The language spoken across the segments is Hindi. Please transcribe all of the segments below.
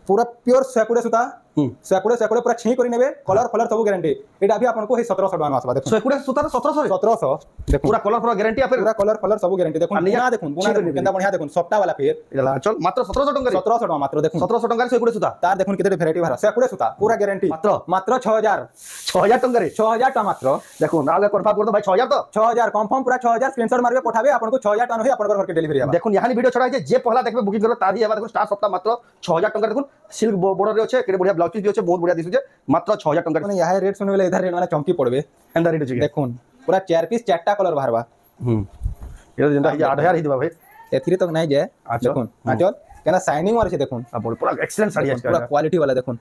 पूरा प्योर सेकुड़े सूता सेकुड़े पूरा छी करी नेबे कलर फलर सब गारंटी एटा भी आपन को हे 1700 टका आसबा देखो सेकुड़े सूता 1700 देखो पूरा कलर फलर गारंटी आपन पूरा कलर फलर सब गारंटी देखो बुना देखो केंदा बढ़िया देखो सप्ता वाला फेर इला चल मात्र 1700 टका 1700 टका मात्र देखो 1700 टका सेकुड़े सूता तार देखो केते वैरायटी भरा सेकुड़े सूता पूरा गारंटी मात्र 6000 टका रे 6000 टका मात्र देखो ना कंफर्म कर दो भाई 6000 तो 6000 कंफर्म पूरा 6000 स्क्रीनशॉट मारबे पठाबे आपन को 6000 टका होई आपन घर के डिलीवरी आबा देखो यहां वीडियो छडा है जे पहला देखबे बुकिंग करो तारी आबा देखो स्टार सप्ताह मात्र 6000 टका देखो सिल्क बॉर्डर रे अछि केते बढ़िया ब्लाउज पीस भी अछि बहुत बढ़िया दिसु जे मात्र 6000 टका माने यहा रेट सुनबेले इधर रेट माने चमकी पड़बे एंदा रेट अछि देखो पूरा 4 पीस 4टा कलर बाहरबा ये जेंदा 8000 ही दिबा भाई एथरी तक नहीं जाए देखो आचल केना शाइनिंग मारे छे देखो पूरा एक्सीलेंट साड़ी अछि पूरा क्वालिटी वाला देखो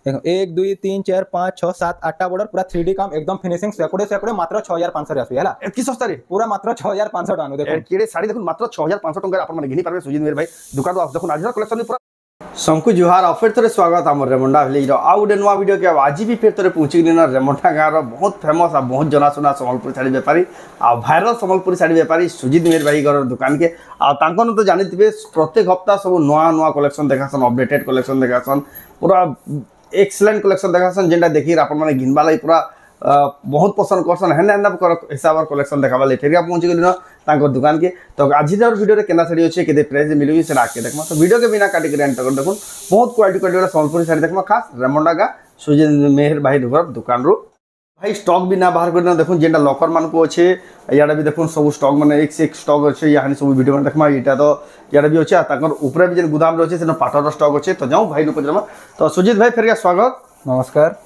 देखो 1 2 3 4 5 6 7 8टा बॉर्डर पूरा 3D काम एकदम फिनिशिंग सेकुड़े मात्र 6500 रे आसु हैला एतकी सस्ता रे पूरा मात्र 6500 टका देखो केड़े साड़ी देखो मात्र 6500 टका आपन माने घिनी पारबे सुजीत मेर भाई दुकान तो देखो आज कलेक्शन पूरा शंकु जुहार और फिर तोरे स्वागत हमर रेमंडा विलेज रो आउ डे नवा वीडियो के आज भी फिर तोरे पहुंची गनी ना रेमंडा गाँव रो बहुत फेमस आ बहुत जना सुना संबलपुर साड़ी व्यापारी आ वायरल संबलपुर साड़ी व्यापारी सुजीत मेर भाई घर दुकान के आ तांकन तो जानिथिबे प्रत्येक हफ्ता सब नवा नवा कलेक्शन देखासन अपडेटेड कलेक्शन देखासन पूरा एक्सीलेंट कलेक्शन देखासन जेंडा देखि आपन माने घिनबा लाई पूरा बहुत पसंद करसन हेन हेन हिसाब कलेक्शन देखाबा लाई फेरिया पहुंची गली ना तांको दुकान के तो आज वीडियो रे केना साड़ी अछि केते प्राइस मिलबी से आके देखमा तो वीडियो के बिना काटी के एंड तक देखुन बहुत क्वालिटी वाला संबलपुरी साड़ी देखमा खास रेमंडा गा सुजीत मेहर भाई दुकान रो भाई स्टॉक भी ना बाहर करना देखुन जेंडा लॉकर मान को अछि याडा भी देखुन सब स्टॉक माने एक से एक स्टॉक अछि यानी सब वीडियो में देखमा एटा तो याडा भी अछि ताकर ऊपर भी जेन गोदाम रे अछि से पाटर स्टॉक अछि तो जाऊ भाई नु पजरमा तो सुजीत भाई फेरिया स्वागत नमस्कार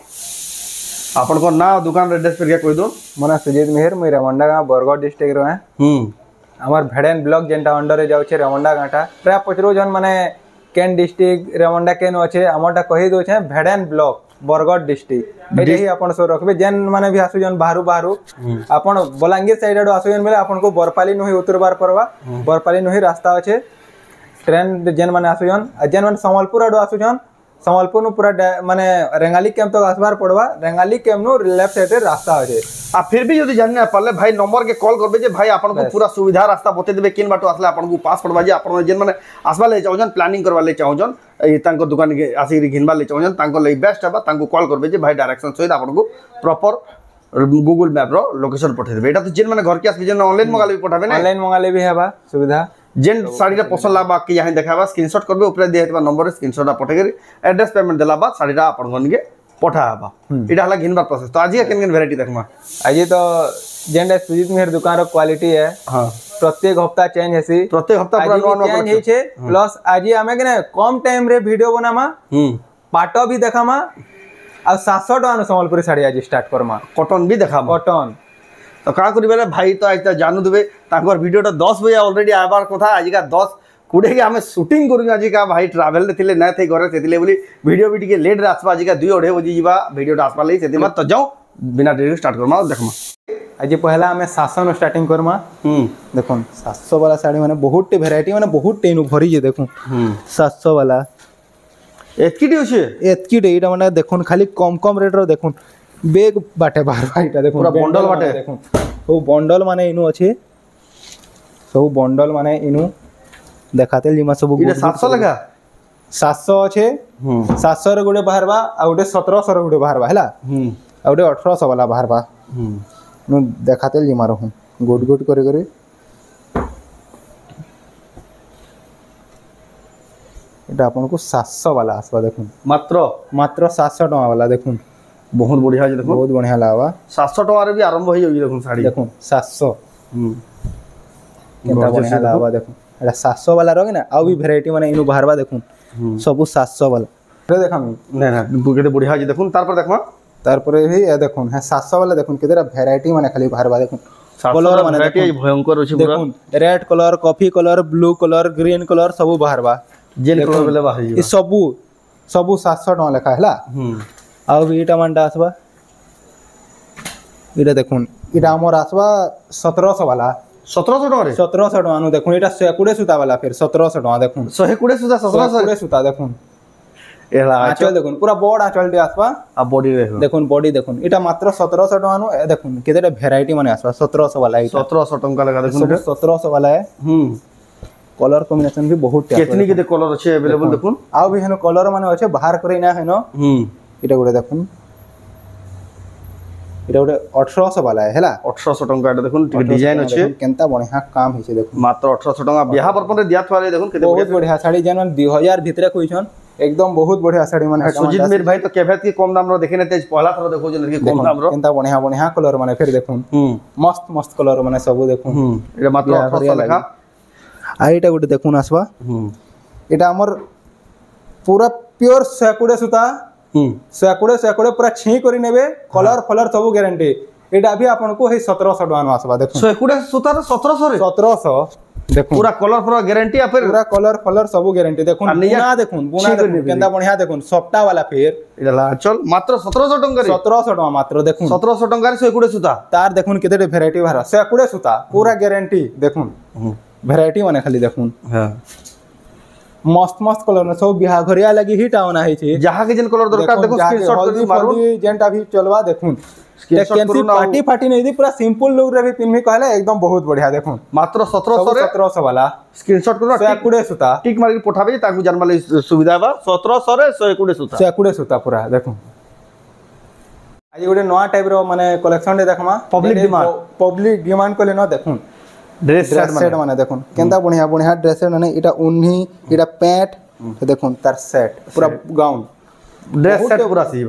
आपन को ना दुकान एड्रेस फेरिया कोइ दो मोना सुजीत मेहर मैं रेमंडा गाँव बरगढ़ डिस्ट्रिक्ट रो है हमार भेड़ेन ब्लॉक जेंटा अंडर रे जाउछे रेमंडा गाँटा प्राय पचरो जन माने केन डिस्ट्रिक्ट रेमंडा केन अछि हमरटा कहि दो छे भेड़ेन ब्लॉक बरगढ़ डिस्ट्रिक्ट एही ही अपन सो रखबे जेन माने भी आसु जन बाहरु अपन बलांगीर साइड रो आसु जन बेले अपन को बरपाली नही उतरबार परवा बरपाली नही रास्ता अछि ट्रेन जेन माने आसु जन माने संबलपुर रो आसु जन संबलपुर नु पूरा माने रेंगाली कैंप तक आसबार पड़वा रेंगाली कैंप नु लेफ्ट साइड रे रास्ता अछि आ फिर भी यदि जानना पड़ले भाई नंबर के कॉल करबे जे भाई आपन को पूरा सुविधा रास्ता बते देबे किन बाटो आसले आपन को पास पड़वा जे आपन जेन माने आसबा ले चाहजन प्लानिंग करवा ले चाहजन ए तांको दुकान के आसी घिनबा ले चाहजन तांको ले बेस्ट हबा तांको कॉल करबे जे भाई डायरेक्शन सहित आपन को प्रॉपर गूगल मैप रो लोकेशन पठे देबे एटा तो जेन माने घर के आसी जेन ऑनलाइन मंगाले भी पठाबे ना ऑनलाइन मंगाले भी हेबा सुविधा जेन साड़ी रा पसंद लाबा के यहां देखाबा स्क्रीनशॉट करबे ऊपर दे हेतबा नंबर स्क्रीनशॉट पठे के एड्रेस पेमेंट देला बाद साड़ी रा आपन गन के पठाबा एटा हला घिनबा प्रोसेस तो आज केन केन वैरायटी देखमा आज तो जेंडा सुजीत मेहर दुकान रो क्वालिटी है हां प्रत्येक हफ्ता चेंज हेसी प्रत्येक हफ्ता पूरा नवा नवा चेंज हे प्लस आज हमें के कम टाइम रे वीडियो बनामा पाटो भी देखामा आ 700 टका न संबलपुरी साड़ी आज स्टार्ट करमा कॉटन भी देखामा कॉटन तो का करिबे भाई तो आज जानू देबे ताकर वीडियो तो 10 बजे ऑलरेडी आबार कथा आज का 10 कुडे के हमें शूटिंग करू आज का भाई ट्रैवल रे थिले न थे घरे सेतिले बोली वीडियो भी टिके लेट रे आसबा आज का 2 2:30 बजे जीवा वीडियो आसबा लई सेति मत तो जाओ बिना देरी स्टार्ट करमा देखमा आज पहला हमें 700 न स्टार्टिंग करमा देखो 700 वाला साड़ी माने बहुत वैरायटी माने बहुत टेनु भरी जे देखो 700 वाला एतकी डेटा माने देखो खाली कम रेट रो देखो बेग बाटे बाहर भाईटा देखो पूरा बंडल बाटे देखो तो बंडल माने इनु अछि सब बंडल माने इनु देखाते लिमा सब इने 700 लगा 700 अछि 700 रे गुडे बाहरबा आ गुडे 1700 रे गुडे बाहरबा हैला आ गुडे 1800 वाला बाहरबा नु देखाते लिमा रहू गुड करे एटा अपन को 700 वाला आसबा देखो मात्र 700 टका वाला देखो बहुत बढ़िया जे देखो बहुत बढ़िया लावा 700 टका रे भी आरंभ होई होई देखो साड़ी देखो 700 केता बढ़िया लावा देखो एटा 700 वाला रगे ना आ भी वैरायटी माने इनु बाहरबा देखो सब 700 वाला रे देखामी ना केते बढ़िया जे देखो तार पर देखमा तार पर भी ए देखो है 700 वाला देखो केतेरा वैरायटी माने खाली बाहरबा देखो कलर माने वैरायटी भयंकर अछि पूरा देखो red colour coffee colour blue colour green colour सब बाहरबा जेन कलर बेले बाहर ई सब 700 टका लेखा हैला आ भी इटा मानटा आसबा इटा देखुन इटा हमर आसबा 1700 वाला 1700 टका रे 1700 टका नु देखुन इटा 120 सूता वाला फिर 1700 टका देखुन 120 सूता 1700 सूता देखुन एला आचल देखुन पूरा बोर्ड आचल दे आसबा आ बॉडी देखुन बॉडी देखुन इटा मात्र 1700 टका नु देखुन केतेटा वैरायटी माने आसबा 1700 वाला इटा 1700 टका लगा देखुन 1700 वाला है कलर कॉम्बिनेशन भी बहुत केतनी के कलर अछि अवेलेबल देखुन आ भी हेनो कलर माने अछि बाहर करे ना हेनो इटा गुडे देखुन इटा गुडे 1800 वाला है हैला 1800 टंका एटा देखुन डिजाइन अछि केनता बढ़िया काम हिचे देखुन मात्र 1800 टंका बियाह बर्पन रे दियात वाले देखुन केते बहुत बढ़िया साड़ी जन 2000 भितरे कोइछन एकदम बहुत बढ़िया साड़ी माने सुजीत मीर भाई तो केभेत की कम दाम रो देखे तेज पहला थरो देखो जन की कम दाम रो केनता बढ़िया बढ़िया कलर माने फिर देखुन मस्त मस्त कलर माने सब देखुन एटा मात्र 1800 लेखा आ एटा गुटे देखुन आसबा एटा हमर पूरा प्योर सेकुडे सुता सेकुडे पूरा छी करी नेबे कलर फलर सब गारंटी एटा भी आपन को हे 1700 टका न आसबा देखुन सेकुडे सुता 1700 रे 1700 देखुन पूरा कलर पूरा गारंटी या फिर पूरा कलर फलर सब गारंटी देखुन बुना देखुन केंदा बढ़िया देखुन सप्ता वाला फिर एला चल मात्र 1700 टका रे 1700 टका मात्र देखुन 1700 टका रे सेकुडे सुता तार देखुन केते वैरायटी बाहर सेकुडे सुता पूरा गारंटी देखुन वैरायटी माने खाली देखुन हां मस्त मस्त कलर में सब बिहा घरिया लगी हिट आउना है छी जहां के जन कलर दरकार देखो स्क्रीनशॉट कर मारो जेंटा भी चलवा देखुन स्क्रीनशॉट पार्टी फाटी नहीं दी पूरा सिंपल लुक रे भी पिनमी कहले एकदम बहुत बढ़िया देखुन मात्र 1700 वाला स्क्रीनशॉट करो सेकुडे सुता टिक मार के पठाबे ताकू जानमाले सुविधा बा 1700 रे सेकुडे सुता पूरा देखुन आज गोटे नया टाइप रो माने कलेक्शन दे देखमा पब्लिक डिमांड कोले न देखुन ड्रेस सेट माने देखुन केंदा बढ़िया बढ़िया ड्रेस सेट माने इटा उन्ही इटा पैंट देखुन तार सेट पूरा गाउन ड्रेस सेट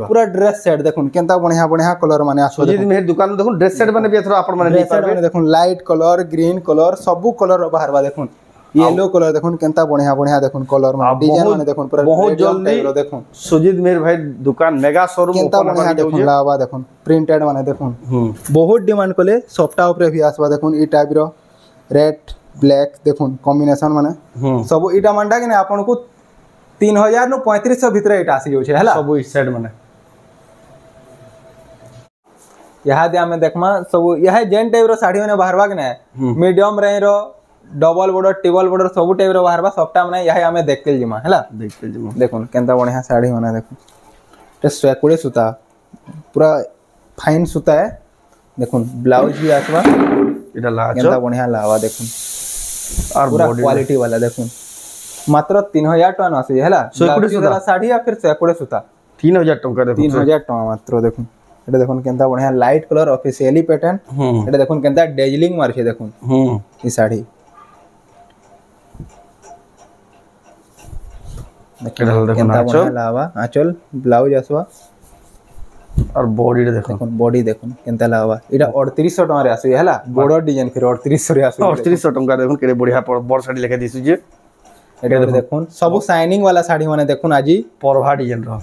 पूरा ड्रेस सेट देखुन केंता बढ़िया बढ़िया कलर माने आसो सुजीत मेहर दुकान देखुन ड्रेस सेट माने भी एथरा आपण माने नहीं पाबे देखुन लाइट कलर ग्रीन कलर सब कलर बाहरबा देखुन येलो कलर देखुन केंता बढ़िया बढ़िया देखुन कलर माने डिजाइन माने देखुन पूरा बहुत जल्दी देखुन सुजीत मेहर भाई दुकान मेगा शोरूम केंता बढ़िया देखुन लावा देखुन प्रिंटेड माने देखुन बहुत डिमांड कोले सॉफ्टा ऊपर भी आसबा देखुन ई टाइप रो रेड ब्लैक देखुन कॉम्बिनेशन माने सब इटा मानटा कि आपन को 3000 नु 3500 भितरे इटा आसी जाउछे हला सब ई सेट माने यहा दे हमें देखमा सब यहा जेन टाइप रो साड़ी माने बाहरबा कि ना मीडियम रेंज रो डबल बॉर्डर टेबल बॉर्डर सब टाइप रो बाहरबा सबटा माने यहा हमें देखतेल जिमा हला देखतेल जिमा देखुन केनता बढ़िया साड़ी माने देखुन ते सेकुडे सुता पूरा फाइन सुता है देखुन ब्लाउज भी आसबा इटा लाचो केनता बढ़िया लावा देखुन और पूरा क्वालिटी वाला देखुन मात्र 3000 टका न आसी हला सेकुडे सुता साड़ी या फिर सेकुडे सुता 3000 टका देखुन 3000 टका मात्र देखुन एटा देखुन केनता बढ़िया लाइट कलर ऑफिशियली पैटर्न एटा देखुन केनता डेजलिंग मारछे देखुन ई साड़ी केनता बढ़िया लावा आंचल ब्लाउज आसवा और बॉडी देखुन बॉडी देखुन केनता लावा इटा 3800 टका रे आसी हला बॉर्डर डिजाइन फिर 3800 रे आसी 3800 टका देखुन केरे बढ़िया बड़ साड़ी लेके दिसु जे एटा देखुन सब शाइनिंग वाला साड़ी माने देखुन आजी परभा डिजाइन रो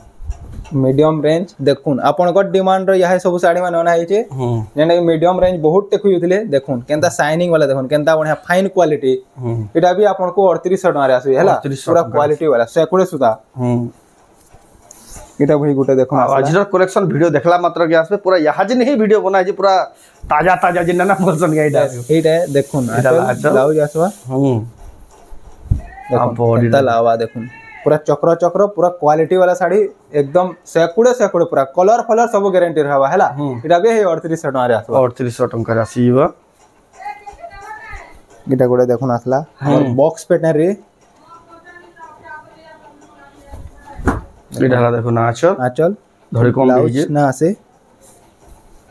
मीडियम रेंज देखुन आपन को डिमांड रो यहा सब साड़ी माने ओना हिचे जेने मीडियम रेंज बहुत टेकु युथिले देखुन केनता शाइनिंग वाला देखुन केनता बढ़िया फाइन क्वालिटी एटा भी आपन को 3800 टका रे आसी हला पूरा क्वालिटी वाला सेकुडे सुता एटा भई गुटे देखो अजर कलेक्शन वीडियो देखला मात्र के आसबे पूरा यहा जे नहीं वीडियो बनाई जे पूरा ताजा ताजा जे ना बोलसन गाइडा एटा देखुन ब्लाउज आसवा बॉडी लावा देखुन पूरा चक्र चक्र पूरा क्वालिटी वाला साड़ी एकदम सेकुडे पूरा कलर फलर सब गारंटी रहबा हला एटा बे 3800 टका रे आसबा 3800 टका रे आसीबा एटा गुडे देखुन आसला और बॉक्स पैटर्न रे एटा देखुन आंचल धरे कम ब्लाउज ना आसे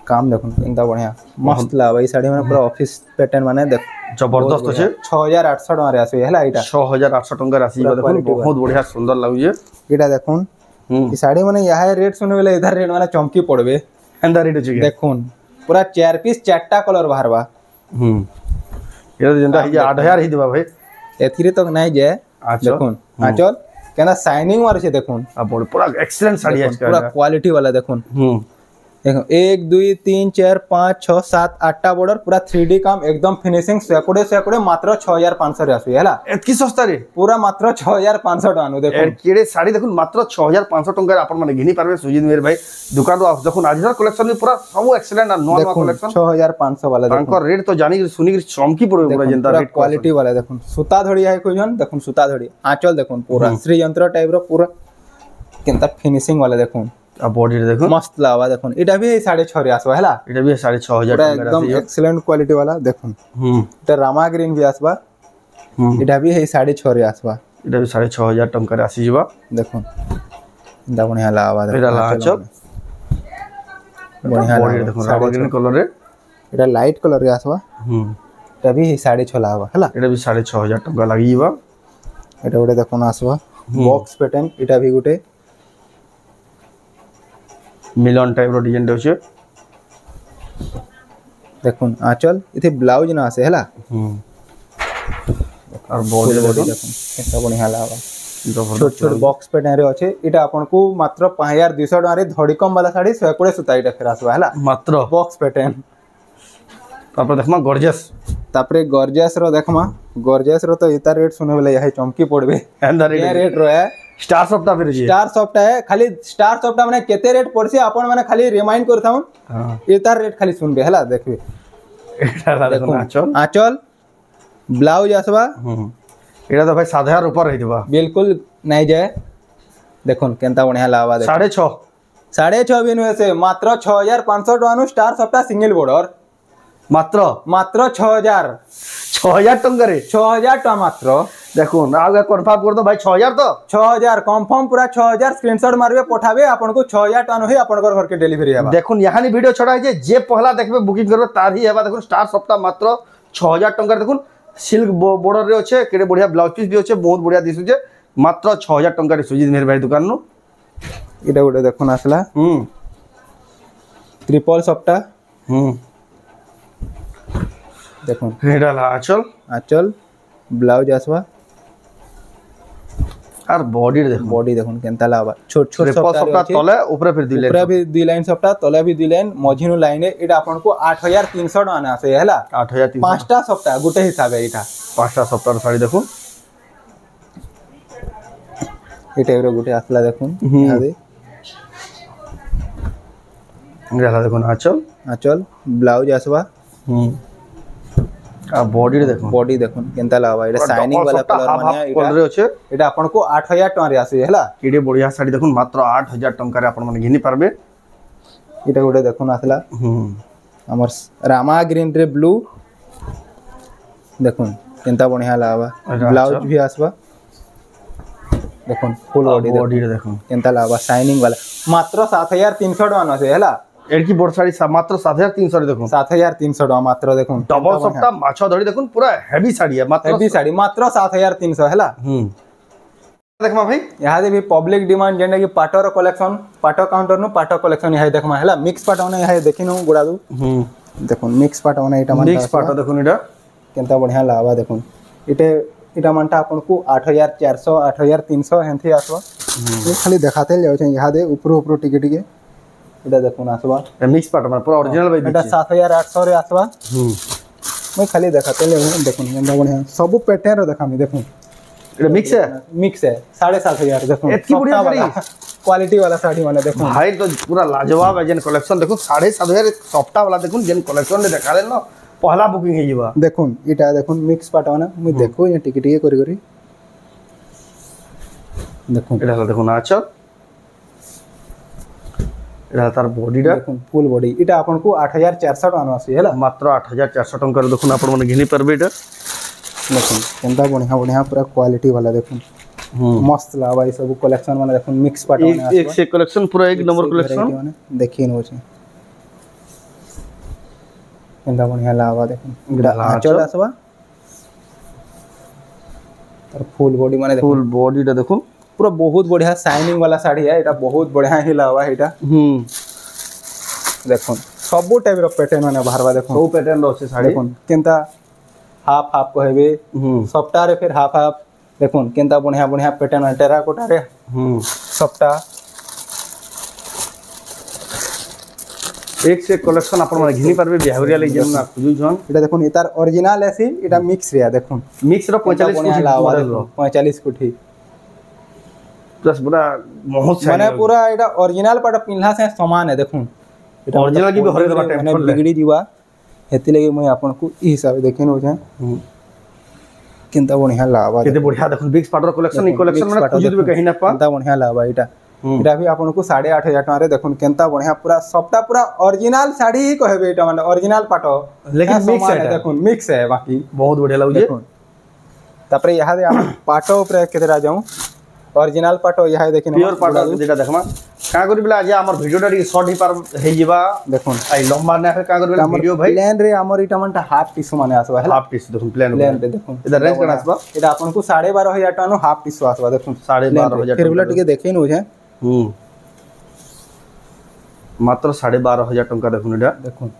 काम देखुन इंता बढ़िया मस्त लावा ई साड़ी में पूरा ऑफिस पैटर्न माने देख जबरदस्त अछि 6800 टका रे आसे हला एटा 6800 टका रे आसी देखुन बहुत बढ़िया सुंदर लागुजे एटा देखुन ई साड़ी माने यहा रेट सुने बेले इधर रेट माने चमकी पड़बे अंदर रेट अछि देखुन पूरा 4 पीस 4टा कलर बाहरबा ये जेंदा ही 8000 ही देबा भाई एथिरे तक नहीं जाए देखुन आंचल केना शाइनिंग मारे छे देखुन पूरा एक्सीलेंट साड़ी है पूरा क्वालिटी वाला देखुन देखो 1 2 3 4 5 6 7 8टा बॉर्डर पूरा 3D काम एकदम फिनिशिंग सेकुडे मात्र 6500 रे आसु हला एतकी सस्ता रे पूरा मात्र 6500 टका नु देखो केड़े साड़ी देखुन मात्र 6500 टका रे आपण माने घिनी पारबे सुजीत मेहर भाई दुकान रो देखुन आजर कलेक्शन में पूरा सब एक्सीलेंट और नॉन कलेक्शन 6500 वाला देखो तांको रेट तो जानी सुनी के चमकी पड़बे पूरा जनता रेट क्वालिटी वाला देखुन सूता धड़ी है कोई जन देखुन सूता धड़ी आंचल देखुन पूरा श्री यंत्र टाइप रो पूरा केनता फिनिशिंग वाला देखुन आ बॉडी देखो मस्त लावा देखुन एटा भी 6.5 रे आसबा हला एटा भी 6500 टका एकदम एक्सीलेंट क्वालिटी वाला देखुन एटा रामा ग्रीन भी आसबा এটা भी हे 6.5 रे आसवा এটা ବି 6500 ଟଙ୍କାରେ ଆସିଯିବା। देखो इंदा बढ़िया लावा ଏଇଟା ଆଞ୍ଚଲ बढ़िया ବଡି ଦେଖୁନ ରାବା ଗ୍ରୀନ କଲର ରେ এটা लाइट कलर रे आसवा এটা भी हे 6.5 लावा हला এটা ବି 6500 ଟଙ୍କା ଲାଗିଯିବା। এটা गोटे देखो आसवा बॉक्स पैटर्न এটা भी गोटे मिलन टाइप रो डिजाइन रहउछे। देखो आंचल इथे ब्लाउज ना आसे हला और बॉडी देखो केता बढ़िया लावा छोट छोट बॉक्स पैटर्न रे अच्छे इटा आपन को मात्र 5200 टका रे धड़ीकम वाला साड़ी 120 सुता इटा फेर आसवा हला मात्र बॉक्स पैटर्न तापर देखमा गॉर्जियस तापरे गॉर्जियस रो देखमा तो इता रेट सुने वाला यही चमकी पड़बे अंदर ये रेट रो है स्टार सॉफ्टा फिर जी स्टार सॉफ्टा है खाली स्टार सॉफ्टा माने केते रेट पड़सी आपन माने खाली रिमाइंड करथाउन हां इता रेट खाली सुनबे हला देखबे एटा देखो आंचल आंचल ब्लाउज आसवा एटा तो भाई 7000 ऊपर रही दिबा बिल्कुल नहीं जाए देखो केंता बढ़िया लावा देखो 6.5 6.5 भी नुहे से मात्र 6500 टका नु स्टार सॉफ्टा सिंगल बॉर्डर मात्र 6000 टंका रे 6000 टका मात्र देखो आगे कंफर्म कर दो भाई 6000 तो 6000 कंफर्म पूरा 6000 स्क्रीनशॉट मारबे पठाबे आपन को 6000 टका नुहे आपन घर के डिलीवरी हेबा देखो यहां नि वीडियो छोड़ा है जे पहला देखबे बुकिंग करबे तार ही हेबा देखो स्टार सप्ताह मात्र 6000 टंका देखो सिल्क बॉर्डर रे अच्छे केडे बढ़िया ब्लाउज पीस भी अच्छे बहुत बढ़िया दिसु जे मात्र 6000 टंका रे सुजीत मेहर भाई दुकान नु इटा गोटे देखो आसला ट्रिपल सप्ता देखो एडा ला आंचल ब्लाउज आसवा और बॉडी देखो केंता लावा छोट छोट सप्ताह तले ऊपर फिर दुई ऊपर भी दुई लाइन सप्ताह तले भी दुई लाइन मझिनु लाइन एटा आपन को 8300 टका ना आसे हला 8300 पांचटा सप्ताह गुटे हिसाब है एटा पांचटा सप्ताह साड़ी देखो एटा रो गुटे आसला देखो यादे एडा देखो आंचल ब्लाउज आसवा आ बॉडी देखो केंता लावा एटा शाइनिंग वाला कलर मानिया कलर रे अच्छे एटा आपन को 8000 टका रे आसे हला केडे बढ़िया साड़ी देखो मात्र 8000 टंका रे आपन माने घिनी पारबे एटा गोटे देखो आसला हमर रामा ग्रीन रे ब्लू देखो केंता बढ़िया लावा ब्लाउज भी आसवा देखो फुल बॉडी देखो केंता लावा शाइनिंग वाला मात्र 7300 टका न से हला एडकी बोर्ड साड़ी मात्र 7300 रे देखो 7300 टका मात्र देखो डबल सप्ताह माछा धड़ी देखो पूरा हेवी साड़ी है मात्र हेवी साड़ी मात्र 7300 हला देखमा भाई यहाँ दे भी पब्लिक डिमांड जेंडा कि पाटर कलेक्शन पाटर काउंटर नु पाटर कलेक्शन यहाँ देखमा हला मिक्स पाटर ने यहाँ देखिनु गुडा दू देखो मिक्स पाटर ने एटा मिक्स पाटर देखो एटा केंता बढ़िया लावा देखो इटा मानटा आपन को 8400 8300 हेंथि आसवा खाली देखाते जाउ छै यहाँ दे ऊपर टिके एटा देखो आसवा मिक्स पाटर में पूरा ओरिजिनल भाई एटा 7800 रे आसवा मैं खाली देखाते ले देखो केंता बढ़िया सब पैटर्न रो देखामी देखो एटा मिक्स है 7500 देखो एतकी बढ़िया साड़ी क्वालिटी वाला साड़ी माने देखो भाई तो पूरा लाजवाब है जेन कलेक्शन देखो 7500 सप्ताह वाला देखो जेन कलेक्शन ने देखा ले न पहला बुकिंग है जीवा देखो इटा देखो मिक्स पाटा ना मैं देखो ये टिके करी देखो एटा देखो नाच एटा तार बॉडी दा देखो फुल बॉडी इटा आपन को 8400 टका आसी हैला मात्र 8400 टका देखो आपण माने घिनी परबे एटा देखो केंता बढ़िया पूरा क्वालिटी वाला देखो मस्त लावा ई सब कलेक्शन माने देखो मिक्स पाटा माने एक से कलेक्शन पूरा एक नंबर कलेक्शन देखिन हो छै केंता बढ़िया लावा देखो आंचल आसवा और फुल बॉडी माने देखो फुल बॉडी दा देखो पूरा बहुत बढ़िया शाइनिंग वाला साड़ी है एटा बहुत बढ़िया ही लावा एटा देखो सब टाइप रो पैटर्न माने बाहरवा देखो सब पैटर्न रो छै साड़ी देखो केंता हाफ हाफ कहबे सप्ताह रे फिर हाफ हाफ देखो केंता बढ़िया पैटर्न टेराकोटा रे सप्ताह एक से कलेक्शन आपण माने घिनी परबे बिहावरिया ले जेन ना खुजु जन एटा देखो इतार ओरिजिनल एसी एटा मिक्स रे देखो मिक्स रो 45 कुठी लावा देखो 45 कुठी प्लस पूरा बहुत माने पूरा एटा ओरिजिनल पाटा पिनला से समान है देखो एटा ओरिजिनल की भी हरे दबा माने बिगड़ी जीवा हेति लगे मैं आपन को ई हिसाब देखेन हो जाय किंता बढ़िया लावा केते बढ़िया देखो बिग स्पाटर कलेक्शन ई कलेक्शन माने खुजु देबे कहीं ना पा किंता बढ़िया लावा एटा एटा भी आपन को 8500 टका रे देखो केंता बढ़िया पूरा सबटा पूरा ओरिजिनल साड़ी ही कहबे एटा माने ओरिजिनल पाटो लेकिन मिक्स है देखो मिक्स है बाकी बहुत बढ़िया लागु जे तापर यहाँ दे हम पाटो ऊपर केतेरा जाऊं ओरिजिनल पाटो यहाँ देखिन प्योर पाटो जेटा देखमा का करी बेला आज हमर वीडियो टा शॉर्ट ही पार हे जिबा देखुन आई लंबा ना का करी बेला वीडियो भाई प्लेन रे हमर इटा मनटा हाफ टिश्यू माने आसबा है हाफ टिश्यू देखुन प्लेन रे देखुन इधर रेंज कना आसबा इटा आपन को 12500 टानो हाफ टिश्यू आसबा देखुन 12500 फिर बोला टिके देखिन हो छे मात्र 12500 टंका देखुन इटा देखुन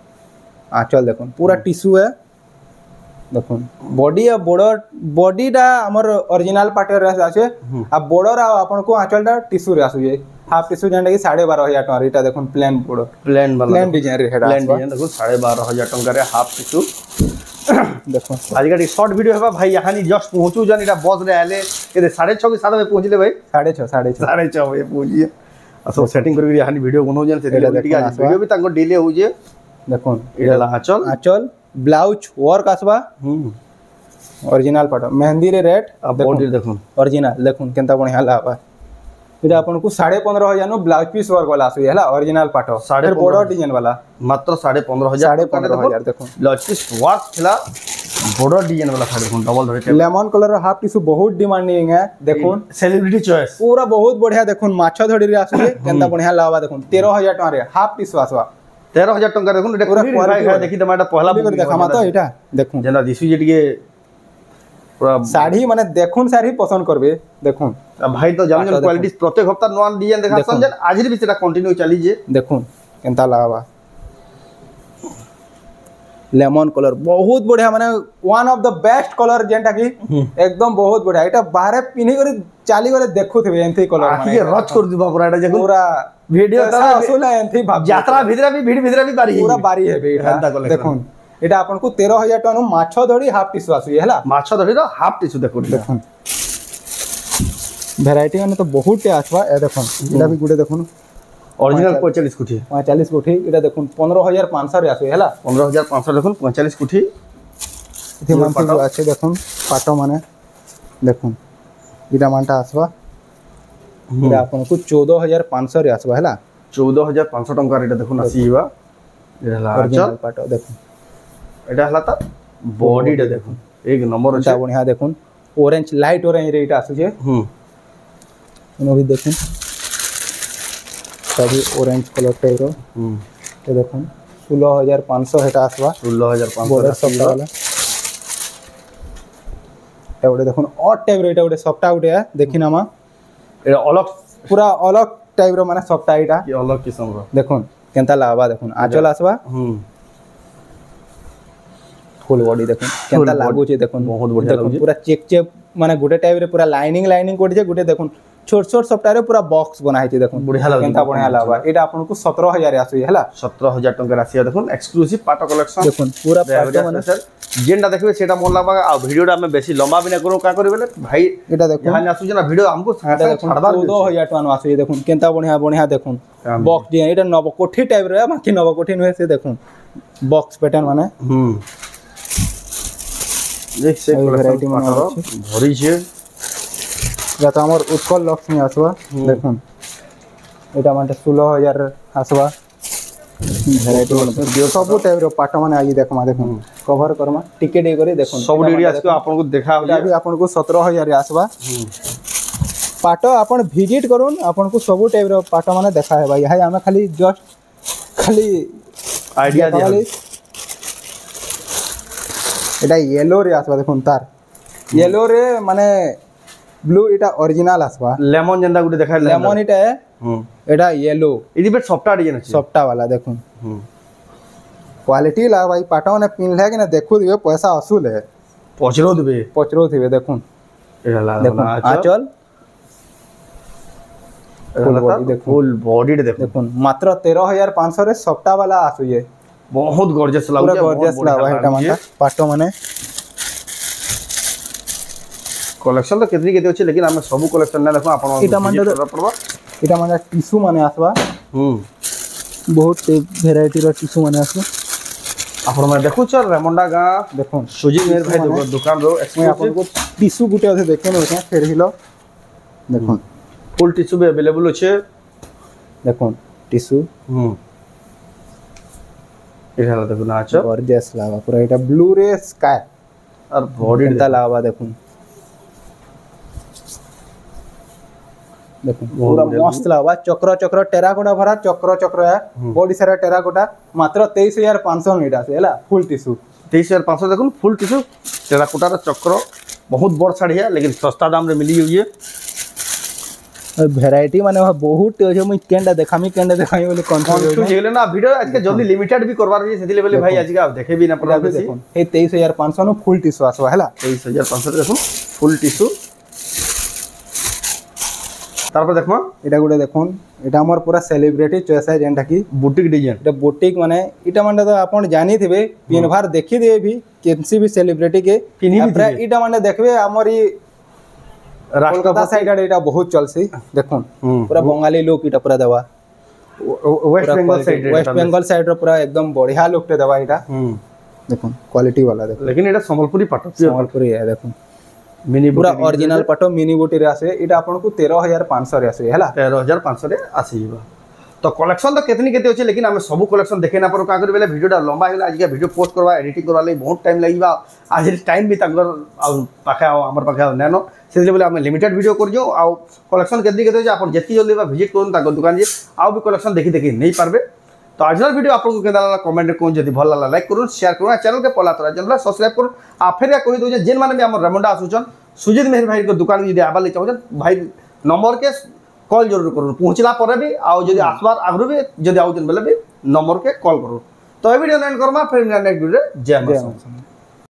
आंचल देखुन पूरा टिश्यू है देखुन बॉडी आ बॉर्डर बॉडीटा हमर ओरिजिनल पाटर रे आछे आ बॉर्डर आ आपन को आंचलटा टिश्यू रे आसुए हाफ टिश्यू जेंटा कि 12500 टका इटा देखुन प्लेन बॉर्डर प्लेन वाला प्लेन डिजाइन रे हेडा प्लेन डिजाइन देखो 12500 टका रे हाफ टिश्यू देखो आज का शॉर्ट वीडियो है भाई यहाँ नहीं जस्ट पहुंचू जान इटा बस रे आले ये 6:30 के 7 बजे पहुंचले भाई 6:30 बजे पहुंचिए असो सेटिंग करके यहाँ वीडियो बनाउ जान से वीडियो भी तांको डिले हो जे देखो इडला आंचल ब्लाउज वर्क आसबा ओरिजिनल पाटो मेहंदी रे रेट बॉडी देखो ओरिजिनल देखो केनता बढ़िया लाबा इटा अपन को 15,500 नो ब्लाउज पीस वर्क वाला आसु हैला ओरिजिनल पाटो फिर बॉर्डर डिजाइन वाला मात्र 15,500 देखो ब्लाउज पीस वर्क थिला बॉर्डर डिजाइन वाला साड़ी देखो डबल धरे लेमन कलर हाफ टिश्यू बहुत डिमांडिंग है देखो सेलिब्रिटी चॉइस पूरा बहुत बढ़िया देखो माछो धड़ी रे आसु केनता बढ़िया लाबा देखो 13,000 टका रे हाफ टिश्यू आसबा 13,000 टका देखो एटा पूरा क्वालिटी देखि तमाटा पहला बुक देखा मातो एटा देखो जेना दिसु जे टिके पूरा साड़ी माने देखुन साड़ी पसंद करबे देखुन भाई तो जान क्वालिटी प्रत्येक हफ्ता नवा डिजाइन देखा समझन आज भी सेटा कंटिन्यू चली जे देखुन केनता लाबा लेमन कलर बहुत बढ़िया माने one of the best colour जेंटा की एकदम बहुत बढ़िया एटा बाहर पिनी करे चाली करे देखुथिबे एंथी कलर माने ये रच कर दिबा पूरा एटा जे पूरा वीडियो ता असुला एंथी भाब यात्रा भितरा भी भीड़ भितरा भी बारी पूरा बारी है बेटा देखुन एटा आपन को 13,000 टका नो माछो धड़ी हाफ टिश्यू आसु हैला माछो धड़ी रो हाफ टिश्यू देखुन वैरायटी माने तो बहुत टे आसबा ए देखुन एटा भी गुडे देखुन ओरिजिनल 45 कोठी 45 कोठी एटा देखुन 15,500 रे आसु हैला 15,500 देखुन 45 कोठी इथे मानतो আছে দেখুন পাটো মানে দেখুন এটা মানটা আসবা এটা आपनको 14,500 রে আসবা हैला 14,500 टंका रे देखुन आसीबा एटा हला ओरिजिनल पाटो देखुन एटा हला त बॉडी रे देखुन एक नंबर अच्छा बढ़िया देखुन ऑरेंज लाइट ऑरेंज रे एटा आसु जे एनो भी देखुन सभी ऑरेंज कलर टाइप रो तो देखुन 16,500 हेटा आसबा 16,500 बॉर्डर सफ्टा वाला एवडे देखुन और टाइप रे एटा ओडे सफ्टा उडे है देखिना मा ए अलग पूरा अलग टाइप रो माने सफ्टा एटा ये अलग किस्म रो देखुन केनता लाबा देखुन आंचल आसबा फुल बॉडी देखुन केनता लागु छे देखुन बहुत बढ़िया लागु पूरा चेक चेक माने गुटे टाइप रे पूरा लाइनिंग कोड छे गुटे देखुन छोट छोट सफ्टा रे पूरा बॉक्स बना है देखुन बढ़िया लागु केनता बढ़िया लाबा एटा आपन को 17,000 आसु हैला 17,000 टंका राशि देखुन एक्सक्लूसिव पाटो कलेक्शन देखुन पूरा पाटो माने सर जेंडा देखबे सेटा मन लागबा आ वीडियोटा में बेसी लंबा भी ना करू का करी बेले भाई एटा देखुन यहां आसु जना वीडियो हमको साथ छाड़बा 14,000 टका आसु देखुन केनता बढ़िया बढ़िया देखुन बॉक्स जे एटा नव कोठी टाइप रे बाकी नव कोठी नहे से देखुन बॉक्स पैटर्न माने देख से वैरायटी माने भरी छे या तो हमर उत्कल लक्ष्मी आसबा देखुन एटा माने 16,000 आसबा वैरायटी माने सब टाइप रो पाटो माने आजी देखमा देखुन कवर करमा टिके डे करे देखुन सब डेडी आसको आपन को देखा एटा भी आपन को 17,000 आसबा पाटो आपन विजिट करून आपन को सब टाइप रो पाटो माने देखा है भाई हाय हमें खाली जस्ट खाली आईडिया दे एटा येलो रे आसबा देखुन तार येलो रे माने ब्लू एटा ओरिजिनल आसबा लेमन जंदा गुटे देखा लेमन एटा है एटा येलो इदी पे सॉफ्टा डिजाइन अछि सॉफ्टा वाला देखुन क्वालिटी ला भाई पाटो ने पिनले कि ना देखु दिबे पैसा असूल है पचरो दिबे देखुन एटा ला देखुन आंचल फुल बॉडी देखुन मात्र 13,500 रे सॉफ्टा वाला आसु ये बहुत गॉर्जियस लागु पूरा गॉर्जियस लावा एटा माने पाटो माने कलेक्शन तो केतरी केते अछि लेकिन हम सब कलेक्शन ना देखो आपन एटा माने टिश्यू माने आसबा बहुत वैरायटी रो टिश्यू माने आसबा आपन में देखु छ रेमंडा गा देखो सुजी मेर भाई दुकान रो आपन को टिश्यू गुटे अथे देखे न फेर हिलो देखो फुल टिश्यू भी अवेलेबल अछि देखो टिश्यू एटा देखो ना छ गॉर्जियस लावा पूरा एटा ब्लू रे स्काई और बॉडी एटा लावा देखो देखो पूरा मस्त लगवा चक्र चक्र टेराकोटा भरा चक्र चक्र है बॉडी सारा टेराकोटा मात्र 23,500 मीटर से है फुल टिश्यू 23,500 देखो फुल टिश्यू टेराकोटार चक्र बहुत बड़ शाढ़ी है लेकिन सस्ता दाम रे मिली हुई है भेराइटी माने बहुत अछि मुई केंडा देखामी बोले कंफ्यूज हेले ना वीडियो आज के जल्दी लिमिटेड भी करवार जे सेति लेवल भाई आज के आप देखे भी ना पड़ा बेसी ए 23,500 नो फुल टिश्यू आसवा हैला 23,500 देखो फुल टिश्यू तारपर देखमा एटा गुडे देखोन एटा हमर पूरा सेलिब्रिटी चॉइस है जेंटा की बुटीक डिजाइन एटा बुटीक माने एटा माने तो आपण जानि थिबे पिन भार देखि दे भी केनसी भी सेलिब्रिटी के एटा माने देखबे हमर ई कोलकाता साइड एटा बहुत चलसी देखोन पूरा बंगाली लोग एटा पूरा देवा वेस्ट बंगाल साइड रो पूरा एकदम बढ़िया लोग ते देवा एटा देखोन क्वालिटी वाला देखो लेकिन एटा संबलपुरी पाटो संबलपुरी है देखोन मिनी पूरा ओरिजिनल पाटो मिनी बूटी रे आसे एटा आपन को 13,500 रे आसे हैला 13,500 रे आसीबा तो कलेक्शन तो केतनी केते होचे लेकिन हमें सब कलेक्शन देखे ना पर का करे बेले वीडियोटा लंबा हेला आज के वीडियो पोस्ट करवा एडिटिंग करवा ले बहुत टाइम लागिबा आज टाइम भी तंगर पाखे हमर पाखे नेनो से बोले हमें लिमिटेड वीडियो कर जो आ कलेक्शन केतनी केते होचे आपन जेती जल्दी विजिट करन ता दुकान जे आ भी कलेक्शन देखि देखि नहीं पारबे तो आज वीडियो आपको केदा लागला कमेंट रे कोन जदी भल लागला लाइक करू शेयर करू चैनल के पला तरा चैनल सब्सक्राइब करू आ फेर कहि दो जेन माने भी हमर रेमंडा आसुचन सुजीत मेहर भाई को दुकान जदी आबा ले चाहछन भाई नंबर के कॉल जरूर करू पहुंचला पर भी आ जदी आसबार आगरु भी जदी आउजन बेले भी नंबर के कॉल करू तो ए वीडियो एंड करमा फिर नेक्स्ट वीडियो जय मां